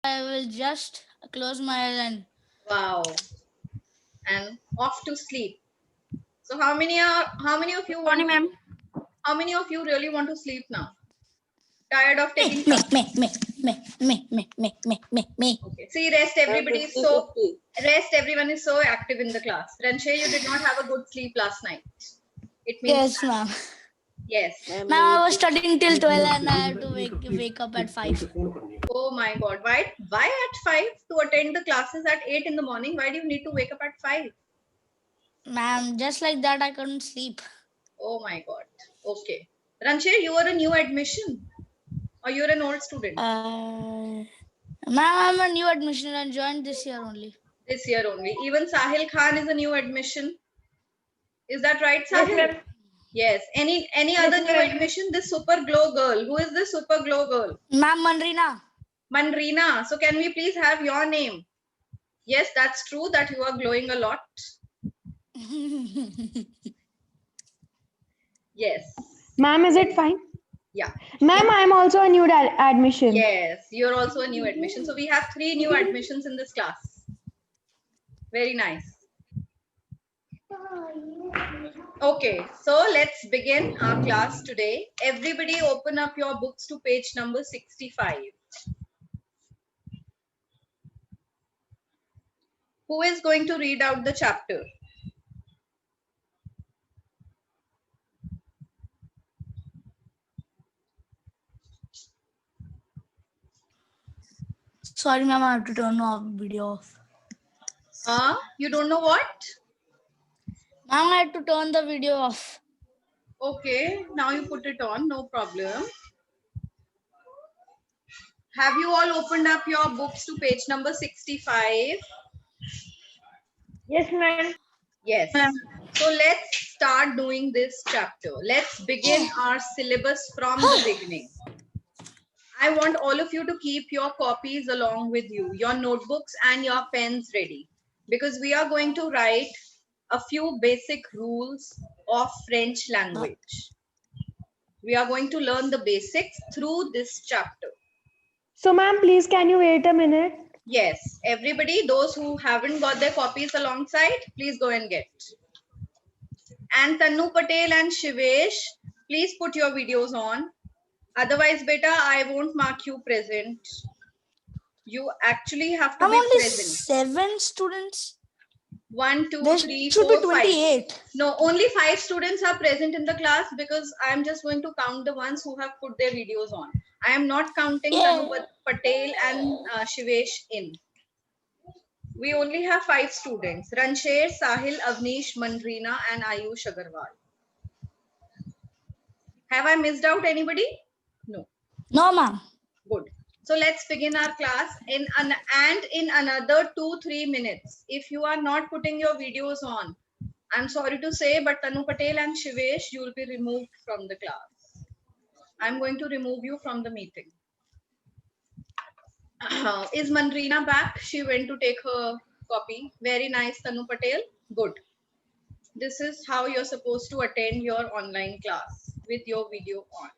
I will just close my eyes and and off to sleep. So how many of you want to, how many of you really want to sleep now? Tired of taking me. Okay. See, rest, everyone is so active in the class. Ranshay, you did not have a good sleep last night. It means Yes, ma'am. yes. Ma'am, I was studying till 12 and I have to wake up at 5. Oh my God. Why at 5 to attend the classes at 8 in the morning? Why do you need to wake up at 5? Ma'am, just like that I couldn't sleep. Oh my God. Okay. Ranshay, you are a new admission or you're an old student? Ma'am, I'm a new admission and joined this year only. This year only. Even Sahil Khan is a new admission. Is that right, Sahil? Yes. Any other new admission? This super glow girl. Who is this super glow girl? Ma'am, Manrina. Manrina. So can we please have your name? Yes, that's true that you are glowing a lot. Yes. Ma'am, is it fine? Yeah. Ma'am, I'm also a new admission. Yes, you're also a new admission. So we have 3 new admissions in this class. Very nice. Okay, so let's begin our class today. Everybody open up your books to page number 65. Who is going to read out the chapter? Sorry, ma'am, I have to turn off video off. You don't know what? Ma'am, I had to turn the video off. Okay, now you put it on, no problem. Have you all opened up your books to page number 65? Yes, ma'am. Yes. So let's start doing this chapter. Let's begin our syllabus from the beginning. I want all of you to keep your copies along with you, your notebooks and your pens ready, because we are going to write a few basic rules of French language. We are going to learn the basics through this chapter. So, ma'am, please, can you wait a minute? Yes, everybody, those who haven't got their copies alongside, please go and get. And Tanu Patel and Shivesh, please put your videos on. Otherwise, beta, I won't mark you present. You actually have to I'm be only present. 7 students. 1, 2, There 3, should 4, be 28. 5. No, only 5 students are present in the class because I'm just going to count the ones who have put their videos on. I am not counting Tanu Patel and Shivesh in. We only have 5 students: Ransher, Sahil, Avnish, Manrina, and Ayush Agarwal. Have I missed out anybody? No. No, ma'am. Good. So let's begin our class in another 2-3 minutes. If you are not putting your videos on, I'm sorry to say, but Tanu Patel and Shivesh, you will be removed from the class. I'm going to remove you from the meeting. Is Manrina back? She went to take her copy. Very nice, Tanu Patel. Good. This is how you're supposed to attend your online class with your video on.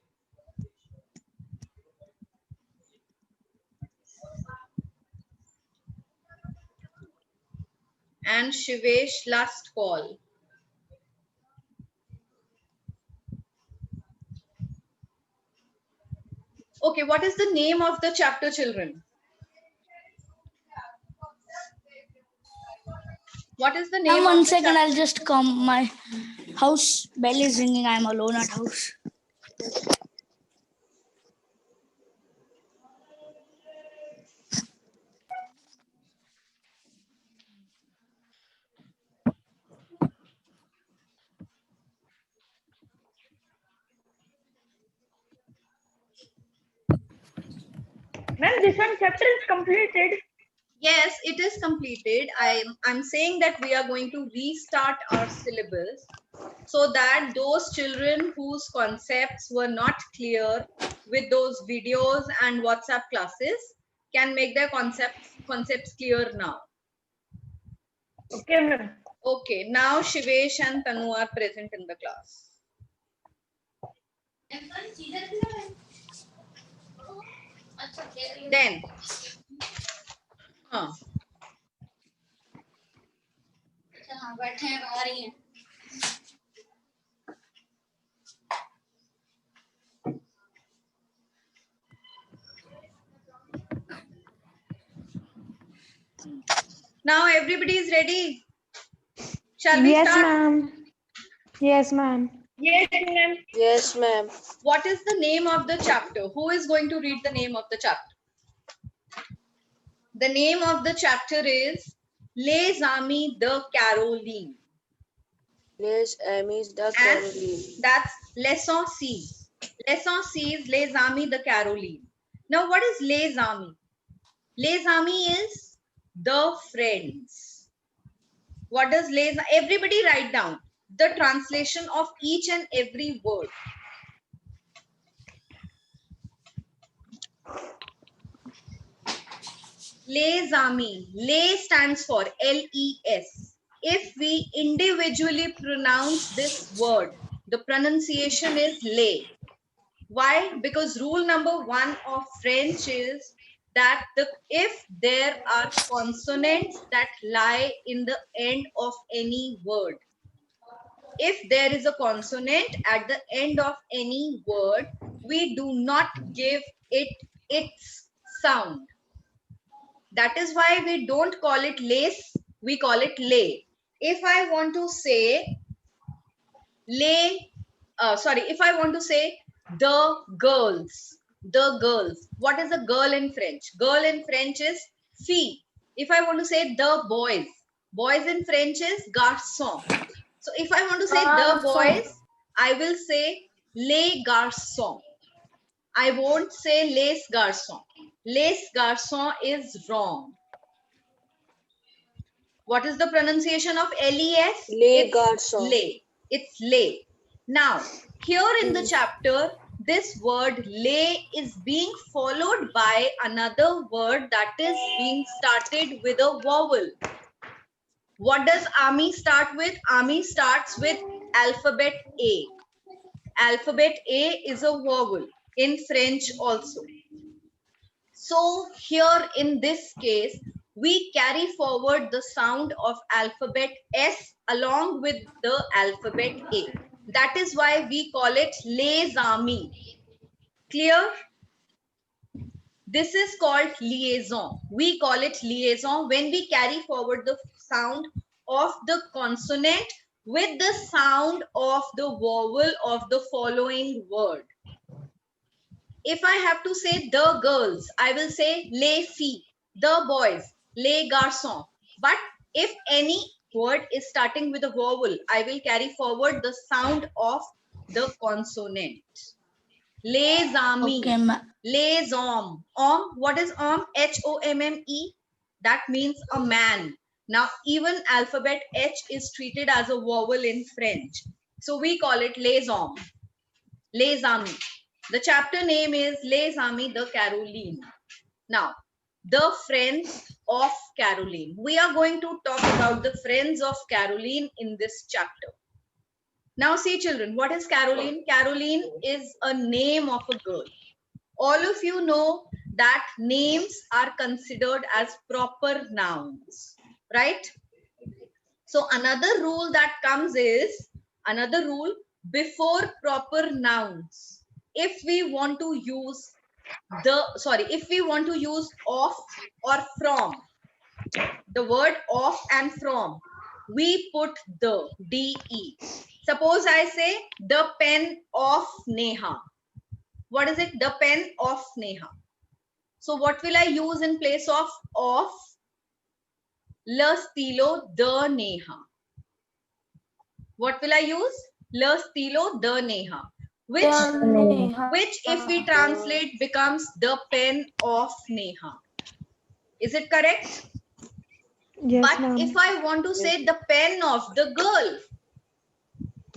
And Shivesh, last call. Okay, what is the name of the chapter, children? What is the name Ma'am, of 1 the second, chapter? I'll just come. My house bell is ringing. I'm alone at house. Ma'am, this one chapter is completed. Yes, it is completed. I'm saying that we are going to restart our syllabus so that those children whose concepts were not clear with those videos and WhatsApp classes can make their concepts clear now. Okay, ma'am. Okay, now Shivesh and Tanu are present in the class. Then हाँ हाँ बैठे हैं बाहर ही हैं. now everybody is ready. Shall we Yes, start? ma'am. Yes, ma'am. Yes, ma'am. Yes, ma'am. What is the name of the chapter? Who is going to read the name of the chapter? The name of the chapter is Les Amis de Caroline. Les Amis de And Caroline. that's Leçon C. Leçon C is Les Amis de Caroline. Now, what is Les Amis? Les Amis is the friends. What does Les? Everybody write down the translation of each and every word. Les Amis. Les stands for L-E-S. If we individually pronounce this word, the pronunciation is lay. Why? Because rule number 1 of French is that if there are consonants that lie in the end of any word, if there is a consonant at the end of any word, we do not give it its sound. That is why we don't call it lace, we call it lay. If I want to say lay, if I want to say the girls, what is a girl in French? Girl in French is fille. If I want to say the boys in French is garçon. So if I want to say the boys, I will say les garçons. I won't say les garçons. Les garçons is wrong. What is the pronunciation of les? Les It's garçons. lay. It's lay. Now, here in the chapter, this word lay is being followed by another word that is being started with a vowel. What does Ami start with? Ami starts with alphabet A. Alphabet A is a vowel in French also. So here in this case, we carry forward the sound of alphabet S along with the alphabet A. That is why we call it les amis. Clear? This is called liaison. We call it liaison when we carry forward the sound of the consonant with the sound of the vowel of the following word. If I have to say the girls, I will say les filles. The boys, les garçons. But if any word is starting with a vowel, I will carry forward the sound of the consonant. Les amis. Okay, ma'am. Les hommes. Homme, what is homme? H-O-M-M-E. That means a man. Now, even alphabet H is treated as a vowel in French. So we call it les hommes. Les amis. The chapter name is Les Amis de Caroline. Now, the friends of Caroline. We are going to talk about the friends of Caroline in this chapter. Now, see children, what is Caroline? Caroline is a name of a girl. All of you know that names are considered as proper nouns, right? So another rule that comes is, another rule, before proper nouns, if we want to use if we want to use of or from, the word of and from, we put the de. Suppose I say the pen of Neha. What is it? The pen of Neha. So what will I use in place of? Le stylo de Neha. What will I use? Le stylo de Neha. Which if we translate becomes the pen of Neha. Is it correct? Yes, But ma'am. if I want to say the pen of the girl,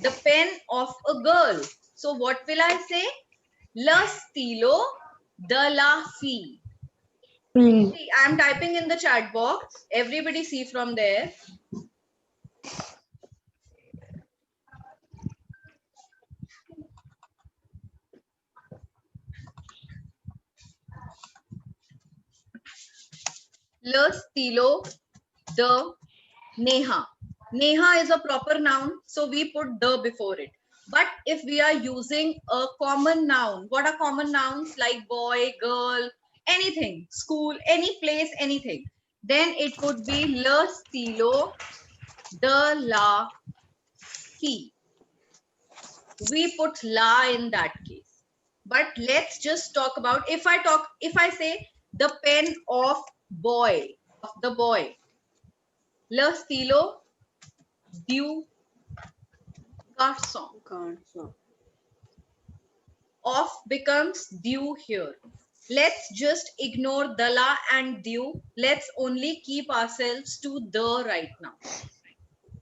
the pen of a girl, so what will I say? Le stylo de la fille. See, I am typing in the chat box. Everybody see from there. Le stilo, the, Neha. Neha is a proper noun, so we put the before it. But if we are using a common noun, what are common nouns like boy, girl, anything, school, any place, anything, then it would be le stilo, the, la, he. We put la in that case. But let's just talk about, if I say the pen of boy, of the boy, le stilo du garçon. Of becomes du here. Let's just ignore the la and du. Let's only keep ourselves to the right now.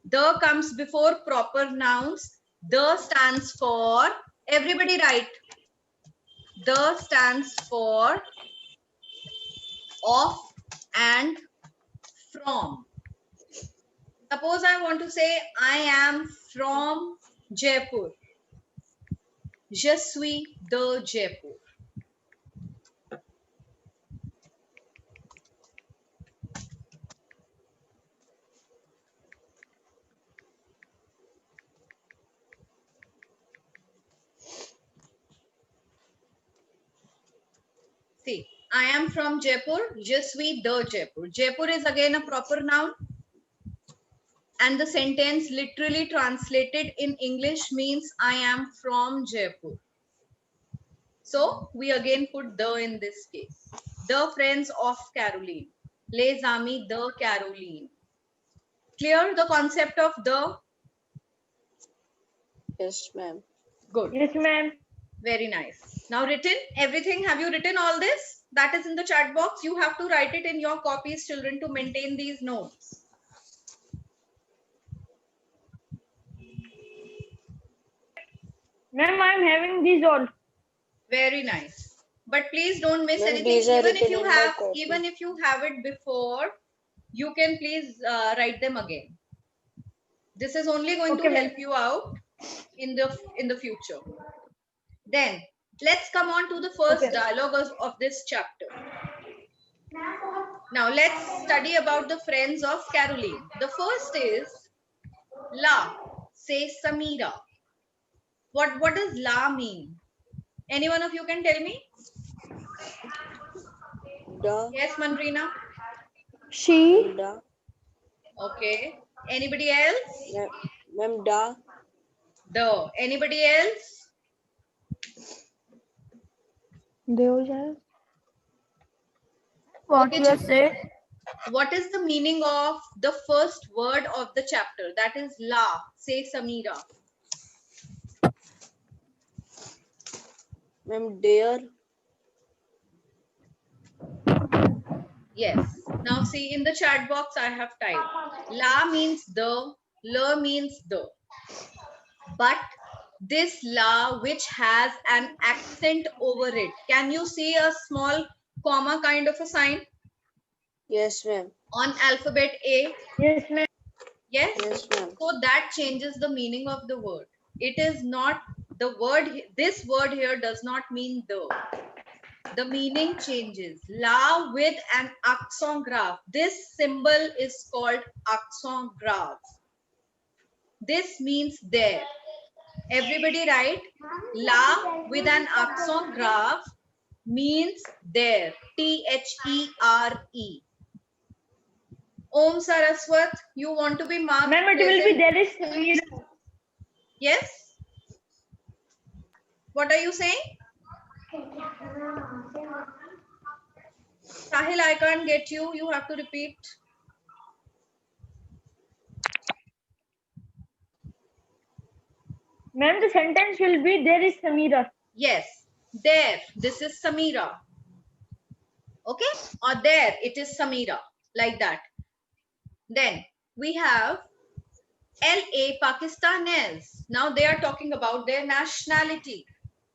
The comes before proper nouns. The stands for, everybody write. The stands for of and from. Suppose I want to say I am from Jaipur. Je suis de Jaipur. See, I am from Jaipur. Je suis de Jaipur. Jaipur is again a proper noun. And the sentence literally translated in English means I am from Jaipur. So we again put the in this case. The friends of Caroline. Les amis de Caroline. Clear the concept of the? Yes, ma'am. Good. Yes, ma'am. Very nice. Now written, everything, have you written all this? That is in the chat box. You have to write it in your copies, children, to maintain these notes. Ma'am, I'm having these all. Very nice. But please don't miss Ma'am, anything. these are Even if written you in my have, copy. even if you have it before, you can please write them again. This is only going Okay, to ma'am. help you out in the future. Then let's come on to the first Okay. dialogue of this chapter. Now let's study about the friends of Caroline. The first is La, say Samira. What does La mean? Any one of you can tell me? Da, Yes, Manrina. She, da, Okay. Anybody else? ma'am, da, The. Anybody else? they हो जाए. What Okay, you have said? what is the meaning of the first word of the chapter? That is La. Say Samira. ma'am, dare, Yes. Now see in the chat box I have typed. La means the. La means the. But this la which has an accent over it. Can you see a small comma kind of a sign yes, ma'am, on alphabet A? Yes, ma'am. Yes. yes, ma'am, So that changes the meaning of the word. It is not the word, this word here does not mean the. The meaning changes. La with an accent grave. This symbol is called accent grave. This means there. Everybody write. La with an accent grave means there. T-H-E-R-E. Om Saraswat, you want to be marked Ma'am, it will be present? there is Samira. Yes? What are you saying? Sahil, I can't get you. You have to repeat. Ma'am, the sentence will be there is Samira. Yes. There. This is Samira. Okay? Or there. It is Samira. Like that. Then we have LA Pakistanis. Now they are talking about their nationality.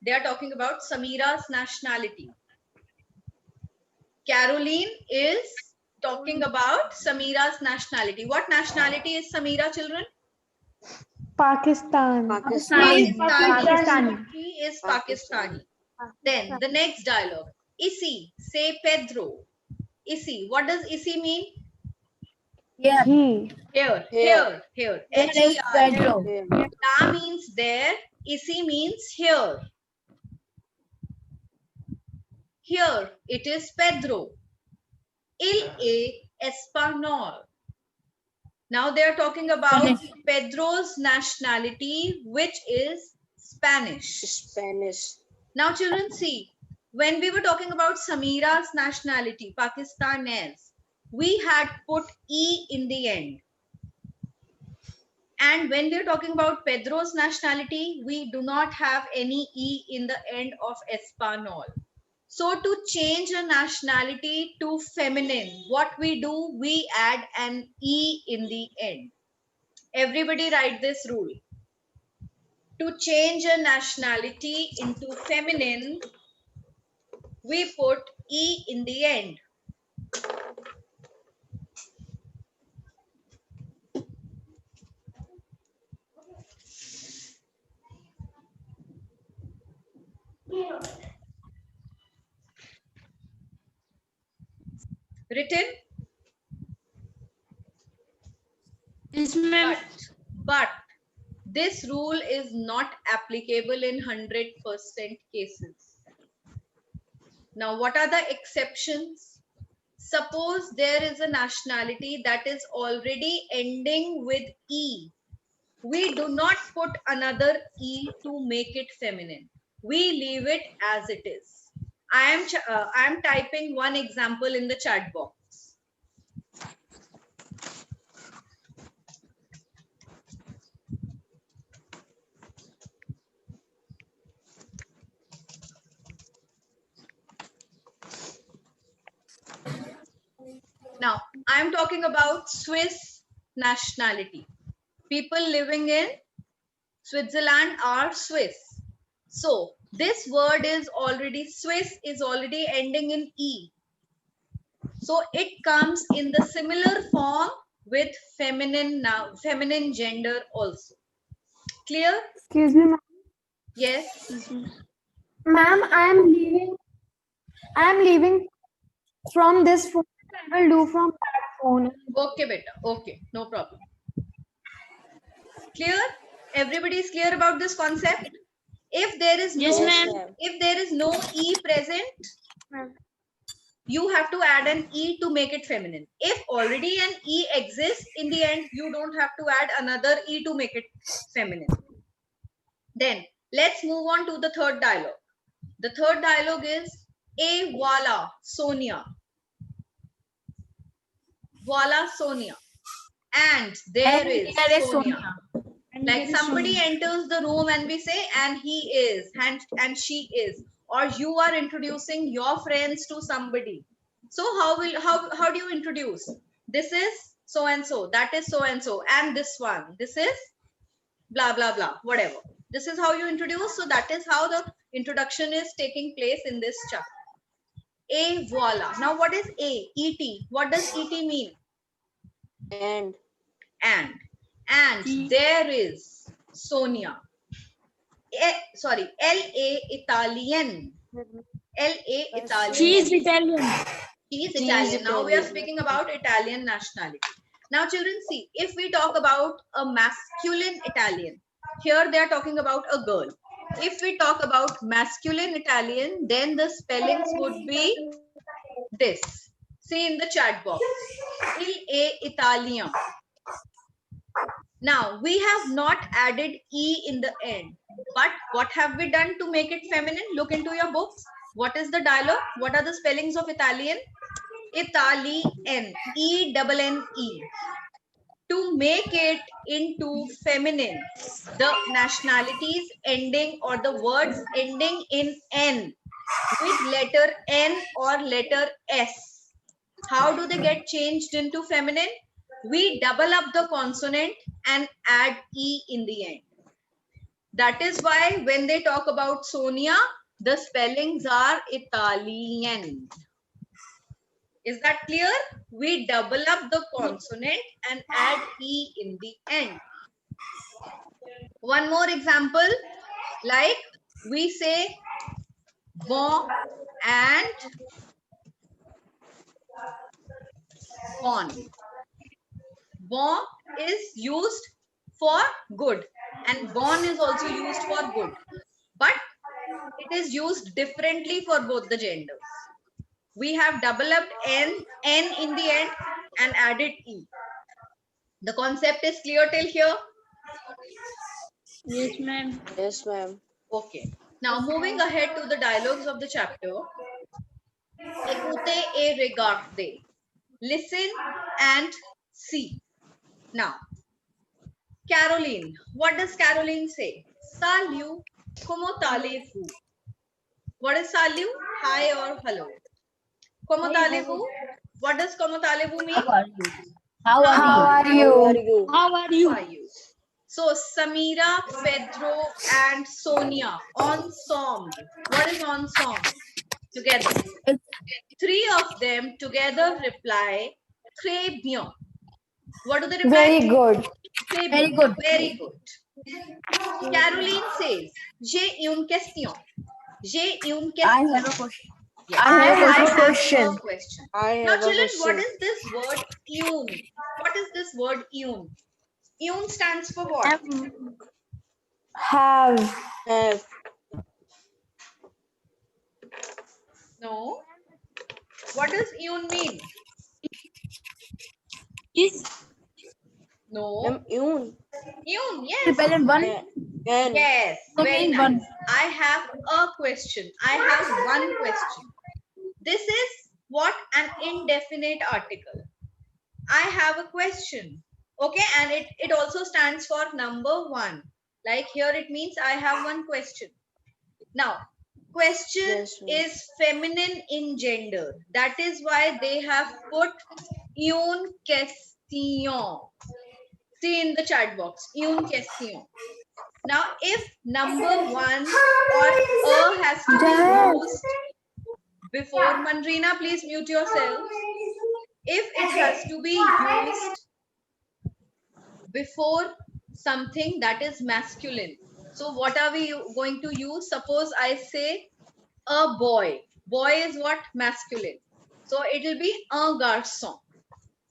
They are talking about Samira's nationality. Caroline is talking about Samira's nationality. What nationality is Samira, children? Pakistan. Pakistan, Pakistani. She is Pakistani. Then the next dialogue. Isi, say Pedro. Isi. What does Isi mean? Yeah. He. Here. Here. Here. There is H-E-R. Pedro. Here. Da means there. Isi means here. Here it is Pedro. Il e español. Now they are talking about Pedro's nationality, which is Spanish. Spanish. Now children, see, when we were talking about Samira's nationality, Pakistanis, we had put E in the end. And when we're talking about Pedro's nationality, we do not have any E in the end of español. So to change a nationality to feminine, what we do, we add an E in the end. Everybody write this rule. To change a nationality into feminine, we put E in the end. Written? Yes, ma'am. But this rule is not applicable in 100% cases. Now, what are the exceptions? Suppose there is a nationality that is already ending with E. We do not put another E to make it feminine. We leave it as it is. I am typing one example in the chat box. Now, I am talking about Swiss nationality. People living in Switzerland are Swiss. So, this word is already, Swiss is already ending in E. So, it comes in the similar form with feminine now, feminine gender also. Clear? Excuse me, ma'am. Yes. Ma'am, I am leaving from this phone. I will do from that phone. Okay, beta. Okay, no problem. Clear? Everybody is clear about this concept? If there is Yes, no, ma'am. if there is no E present, you have to add an E to make it feminine. If already an E exists, in the end, you don't have to add another E to make it feminine. Then let's move on to the third dialogue. The third dialogue is A voila, Sonia. Voila, Sonia. And there is Sonia. Like somebody enters the room and we say, and he is, and she is, or you are introducing your friends to somebody. So how do you introduce? This is so and so, that is so, and this one, this is blah blah blah, whatever. This is how you introduce. So that is how the introduction is taking place in this chapter. A voila. Now what is A? Et. What does et mean? And. And there is Sonia. Sorry, L.A. Italian. L.A. Italian. She is Italian. She is She is Italian. Now we are Italian. speaking about Italian nationality. Now children, see, if we talk about a masculine Italian, here they are talking about a girl. If we talk about masculine Italian, then the spellings would be this. See in the chat box. Il-e Italian. Now, we have not added E in the end. But what have we done to make it feminine? Look into your books. What is the dialogue? What are the spellings of Italian? Italian. E-double-N-E. To make it into feminine, the nationalities ending or the words ending in N with letter N or letter S. How do they get changed into feminine? We double up the consonant and add E in the end. That is why when they talk about Sonia, the spellings are Italian. Is that clear? We double up the consonant and add E in the end. One more example, like we say bon and Bon. Bon is used for good, and bon is also used for good, but it is used differently for both the genders. We have developed n in the end and added e. The concept is clear till here? Yes, ma'am. Yes, ma'am. Okay. Now moving ahead to the dialogues of the chapter. Écoutez et regardez. Listen and see. Now, Caroline. What does Caroline say? Salut. Comment allez-vous? What is salut? Hi or hello. Comment allez-vous? What does comment allez-vous mean? How are How are How you? are you? How are you? How are you? So Samira, Pedro, and Sonia ensemble. What is ensemble? Together. Three of them together reply, très bien. What do they reply? Very good. Très Very bien. good. Very good. Caroline says, j'ai une question. J'ai une I question. have a question. Yes. I have a a question. question. I Now, have a children, what question. is this word une? What is this word une? Une stands for what? Have. Have. No. What does une mean? Is No. Ma'am, Yoon. Une, yes. repellent one. Can. Yes, So very mean nice. one. I have a question. I have one question. This is what? An indefinite article. I have a question. Okay, and it also stands for number one. Like here it means I have one question. Now, question Yes, ma'am. is feminine in gender. That is why they have put une question. See in the chat box, une question. Now, if number one or a has to be used before, Mandrina, please mute yourself. If it has to be used before something that is masculine, so what are we going to use? Suppose I say a boy. Boy is what? Masculine. So it will be un garçon.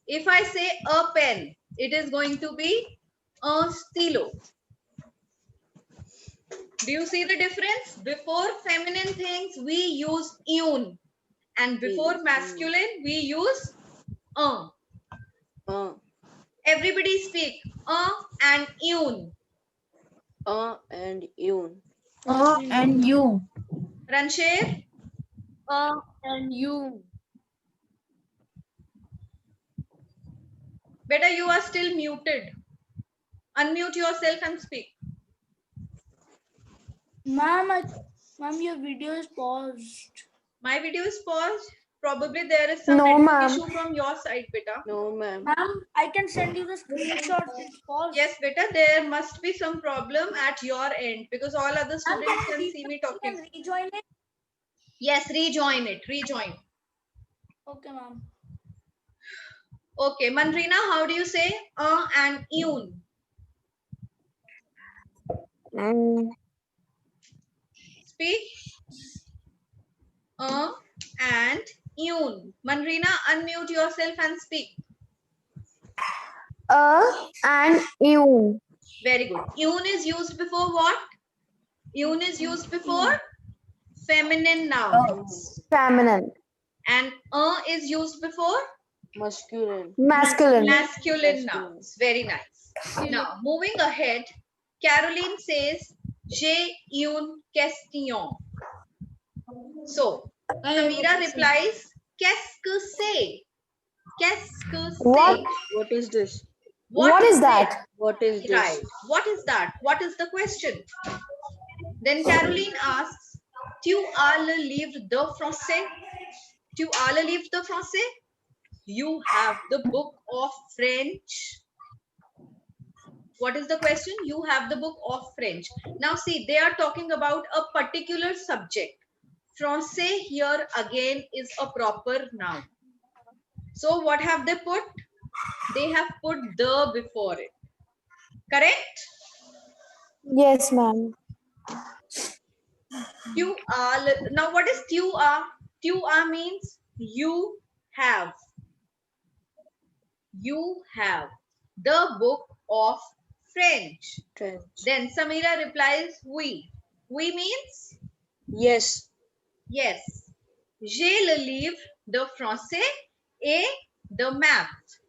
If I say a pen, it is going to be un stylo. Do you see the difference? Before feminine things, we use une. And before masculine, we use un. Everybody speak and une. And Yoon. And you. Rancher, And you. better you are still muted. Unmute yourself and speak. Ma'am, your video is paused. My video is paused. Probably there is some No, network ma'am. issue from your side, beta. No, ma'am. Ma'am, I can send you the screenshot. It's paused. Yes, beta, there must be some problem at your end because all other Ma'am, students can can you see me can talking. rejoin it? Yes, rejoin it. Rejoin. Okay, ma'am. Okay, Mandrina, how do you say and une? Speak. And une. Mandrina, unmute yourself and speak. And you. Very good. Une is used before what? Une is used before feminine nouns. Feminine. And is used before Masculine. Masculine. masculine nouns. Very nice. Now, moving ahead, Caroline says, j'ai une question. So, Samira replies, qu'est-ce que c'est? Qu'est-ce que c'est? What? What is this? What is it? that? What is this? Right. What is that? What is the question? Then Caroline asks, tu as le livre de français? Tu as le livre de français? You have the book of French. What is the question? You have the book of French. Now see, they are talking about a particular subject. Français here again is a proper noun. So what have they put? They have put the before it. Correct? Yes, ma'am. Tu as. Now what is tu as? Tu as means you have. you have the book of French. Trench. Then Samira replies, we. We means Yes. yes. J'ai le livre de français et de maths.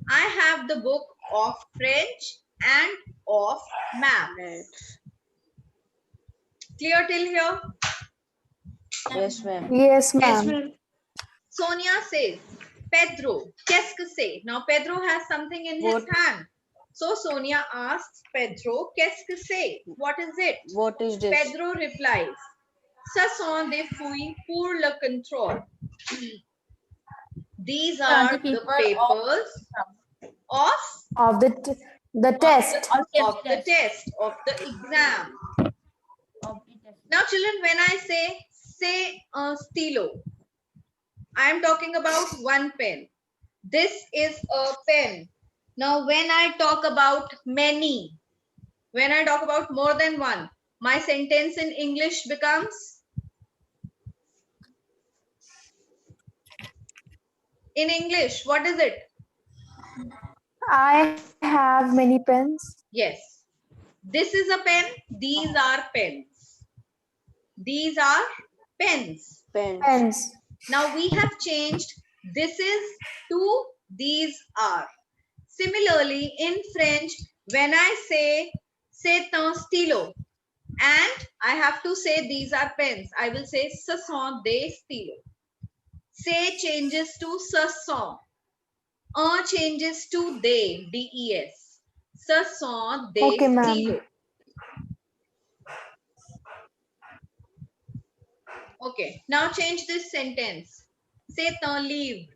I have the book of French and of maths. Maths. Clear till here? Yes, ma'am. Yes, ma'am. Sonia says, Pedro, qu'est-ce que c'est? Now Pedro has something in his What? hand. So Sonia asks Pedro, qu'est-ce que c'est? What is it? What is this? Pedro replies, ce sont des fouilles pour le control. These are the papers of Of the test. of the test, of the exam. Now children, when I say stylo, I am talking about one pen. This is a pen. Now when I talk about many, when I talk about more than one, my sentence in English becomes, in English, what is it? I have many pens. Yes. This is a pen. These are pens. These are pens. Pens. Pens. Now we have changed this is to these are. Similarly, in French, when I say c'est un stylo and I have to say these are pens, I will say ce sont des stylos. Say changes to ce sont. Un changes to they, D-E-S. Ce sont des Okay, ma'am. stylos. Okay, now change this sentence. C'est un livre.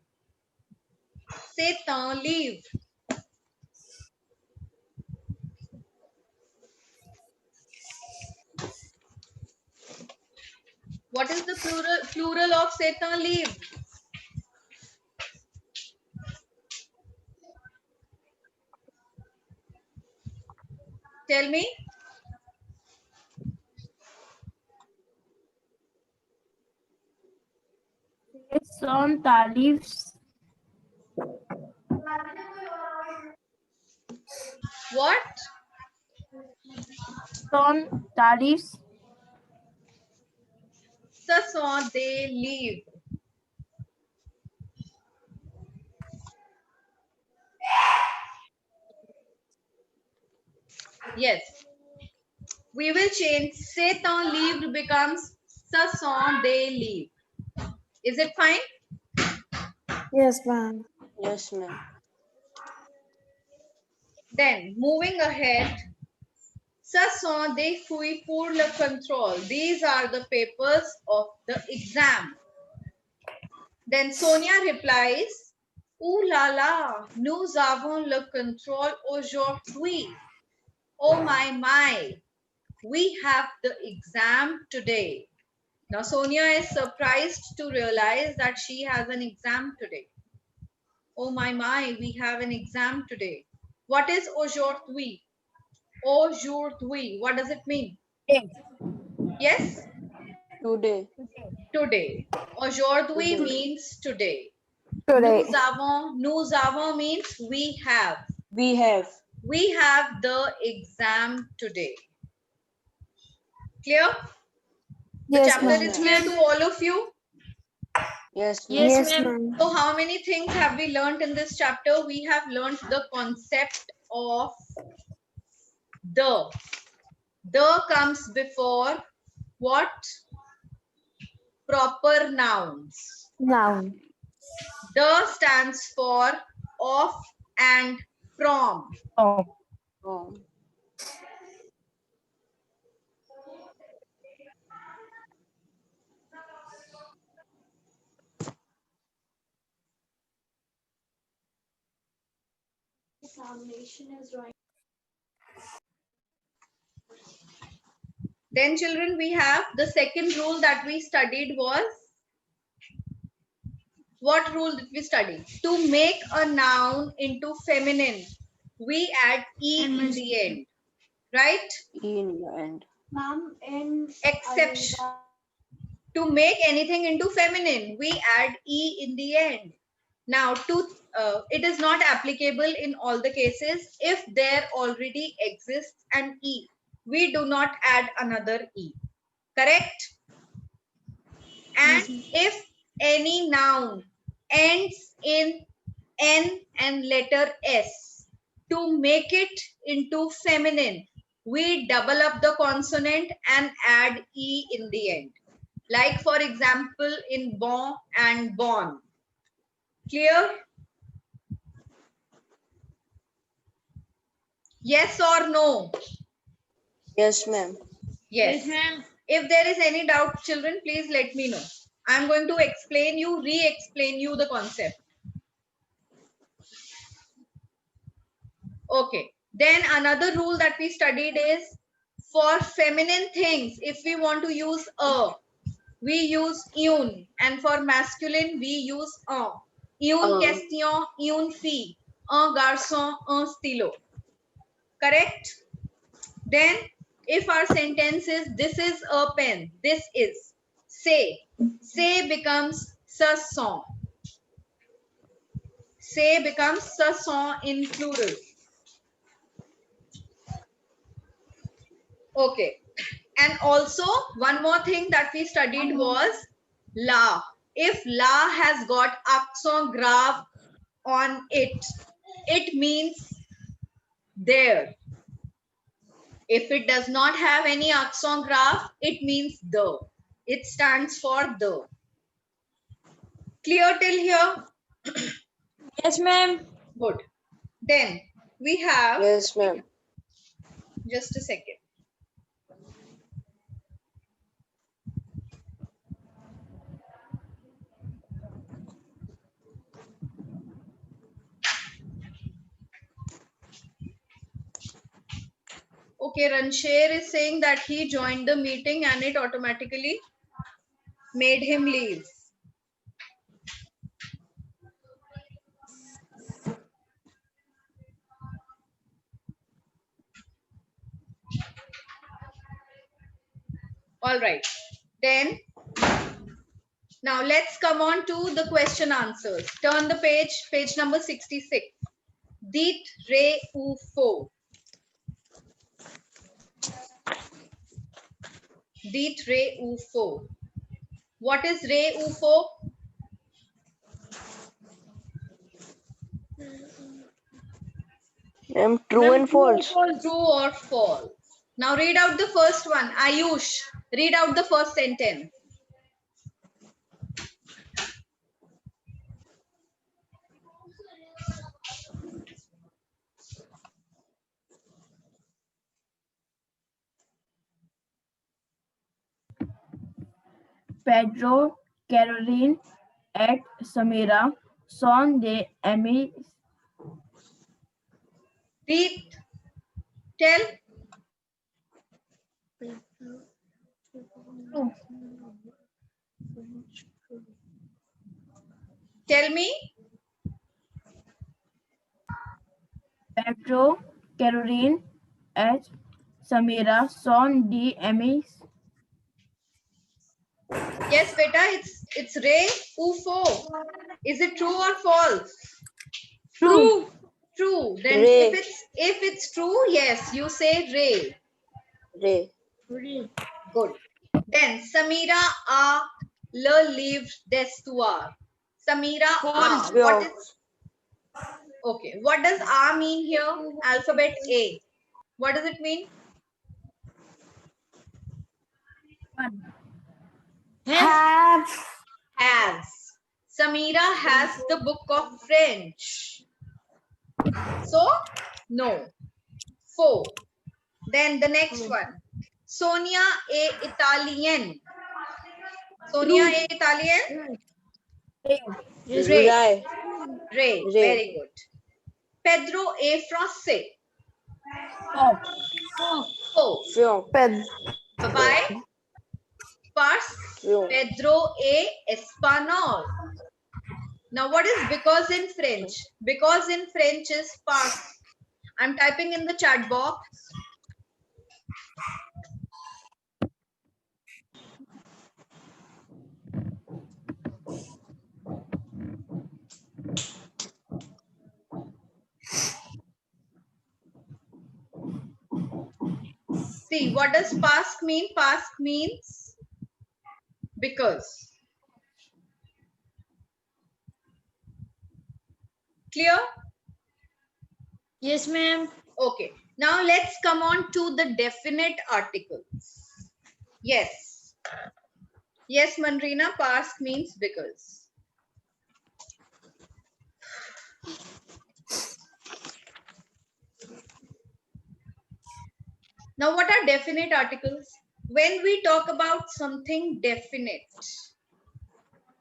C'est un livre. What is the plural of c'est un livre? Tell me. Son talifs. What? Son talifs. Ce sont des livres. Yes. We will change c'est un livre becomes ce sont des livres. Is it fine? Yes, ma'am. Yes, ma'am. Then moving ahead, ce sont des fouilles pour le contrôle. These are the papers of the exam. Then Sonia replies, ouh là là, nous avons le contrôle aujourd'hui. Oh my, we have the exam today. Now Sonia is surprised to realize that she has an exam today. Oh my, we have an exam today. What is aujourd'hui? Aujourd'hui, what does it mean? Yes? Today. Today. Aujourd'hui Today. means today. Today. Nous avons means we have. We have. We have the exam today. Clear? The Yes, chapter ma'am. is clear to all of you? Yes, ma'am. Yes, ma'am. So how many things have we learned in this chapter? We have learned the concept of the. The comes before what? Proper nouns. Noun. The stands for of and from. Oh. Oh. Then children, we have the second rule that we studied was, what rule did we study? To make a noun into feminine, we add E in the end, right? In the end. Ma'am, in Exception. To make anything into feminine, we add E in the end. Now, to it is not applicable in all the cases. If there already exists an E, we do not add another E. Correct? And if any noun ends in N and letter S, to make it into feminine, we double up the consonant and add E in the end. Like for example, in bon and born. Clear? Yes or no? Yes, ma'am. Yes. If there is any doubt, children, please let me know. I'm going to explain you, re-explain you the concept. Okay. Then another rule that we studied is for feminine things, if we want to use a, we use une, and for masculine, we use un. Une question, une fille, un garçon, un stylo. Correct? Then, if our sentence is this is a pen, this is say becomes ce sont. Say becomes ce sont in plural. Okay. And also, one more thing that we studied was la. If la has got accent grave on it, it means there. If it does not have any accent grave, it means the. It stands for the. Clear till here? Yes, ma'am. Good. Then we have, Yes, ma'am. just a second. Okay, Ransher is saying that he joined the meeting and it automatically made him leave. All right. Then, now let's come on to the question answers. Turn the page, page number 66. Dit, re, ou, fo. Dit, re, ou, fo. What is re, ou, fo? Ma'am, true and false. True or false. Now read out the first one. Ayush, read out the first sentence. Pedro, Caroline, et Samira sont des amis. Read. Tell. Tell me. Pedro, Caroline, et Samira sont des amis. Yes, beta, it's re, ou, fo. Is it true or false? True. True. Then Re. if it's true, yes, you say re. Re. Good. Then Samira a le livre d'histoire. Samira a. What is? Okay. What does a mean here? Alphabet A. What does it mean? Have. Has. Samira has the book of French. So, no. 4. Then the next one. Sonia è Italian. Sonia è Italian? Ray. Rai. Ray. Ray. Very good. Pedro è Francais. Oh. Fion. Ped. Bye-bye. Pars. Fion. Pedro è Espanol. Now, what is because in French? Because in French is past. I'm typing in the chat box. See, what does past mean? Past means because. Clear? Yes, ma'am. Okay. Now let's come on to the definite articles. Yes. Yes, Manrina, past means because. Now, what are definite articles? When we talk about something definite,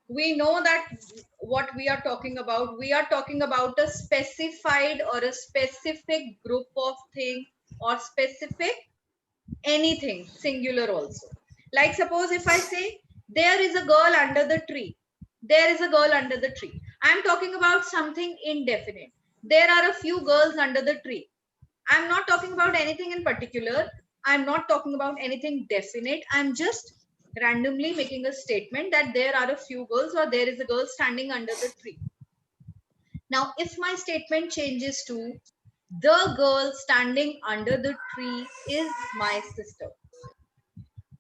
we know that what we are talking about. We are talking about a specified or a specific group of things or specific anything, singular also. Like suppose if I say, there is a girl under the tree. There is a girl under the tree. I am talking about something indefinite. There are a few girls under the tree. I'm not talking about anything in particular. I'm not talking about anything definite. I'm just randomly making a statement that there are a few girls or there is a girl standing under the tree. Now, if my statement changes to the girl standing under the tree is my sister.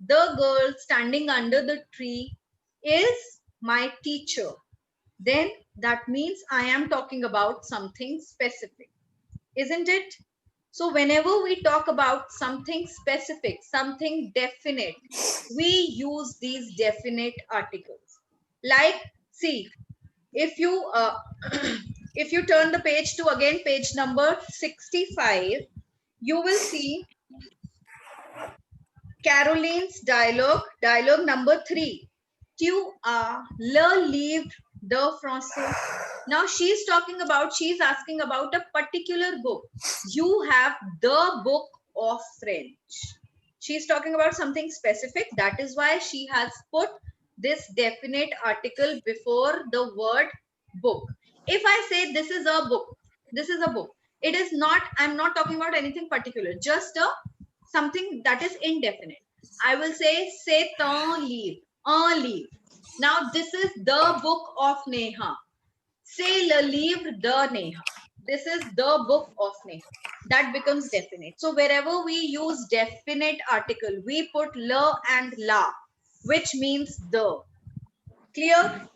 The girl standing under the tree is my teacher. Then that means I am talking about something specific, isn't it? So whenever we talk about something specific, something definite, we use these definite articles. Like, see, if you if you turn the page to again page number 65, you will see Caroline's dialogue number 3. Tu as le livre de français. Now she's asking about a particular book. You have the book of French. She's talking about something specific. That is why she has put this definite article before the word book. If I say this is a book, it is not, I'm not talking about anything particular, just something that is indefinite. I will say, c'est un livre. Now this is the book of Neha. C'est le livre de Neha. This is the book of Neha. That becomes definite. So wherever we use definite article, we put le and la, which means the. Clear?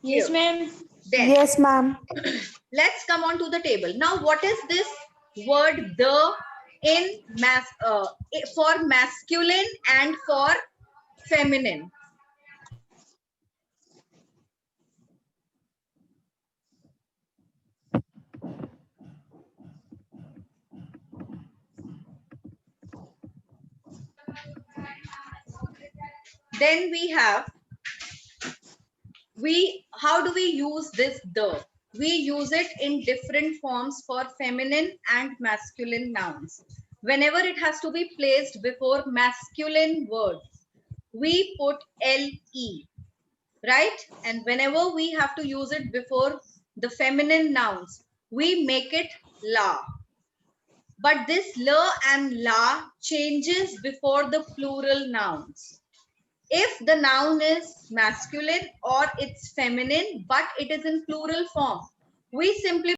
Yes, ma'am. Then Yes, ma'am. let's come on to the table. Now, what is this word the in for masculine and for feminine? Then we have, how do we use this the? We use it in different forms for feminine and masculine nouns. Whenever it has to be placed before masculine words, we put le, right? And whenever we have to use it before the feminine nouns, we make it la. But this la and la changes before the plural nouns. If the noun is masculine or it's feminine, but it is in plural form, we simply